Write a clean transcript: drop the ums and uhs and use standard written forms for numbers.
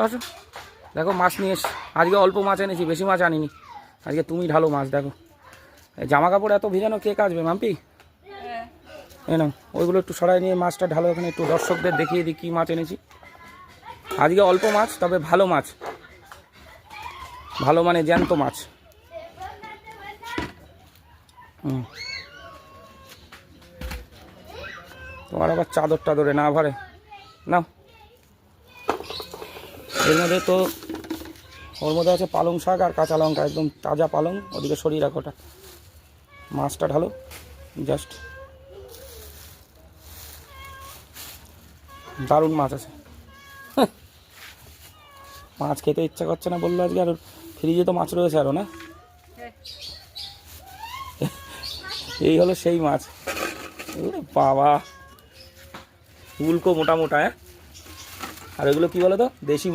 আসো দেখো মাছ নিয়ে এস, আজকে অল্প মাছ এনেছি, বেশি মাছ আনিনি আজকে। তুমি ঢালো মাছ, দেখো জামা কাপড় এত ভিজানো কে কাচবে মাম্পি? না ওইগুলো একটু সরাই নিয়ে মাছটা ঢালো এখানে, একটু দর্শকদের দেখিয়ে দিই কী মাছ এনেছি। আজকে অল্প মাছ, তবে ভালো মাছ, ভালো মানে জ্যান্ত মাছ। তোমার আবার চাদর টাদরে না ভরে নাও। এর মধ্যে তো ওর মধ্যে আছে পালং শাক আর কাঁচা লঙ্কা, একদম তাজা পালং, ওদিকে সরিয়ে রাখো ওটা। মাছটা ঢালো জাস্ট, দারুণ মাছ আছে। মাছ খেতে ইচ্ছা করছে না বললো আজকে, আর ফ্রিজে তো মাছ রয়েছে আরও না। এই হলো সেই মাছ, বাবা উল্কো মোটা মোটা। আর এগুলো কি বলো তো, দেশি মাছ।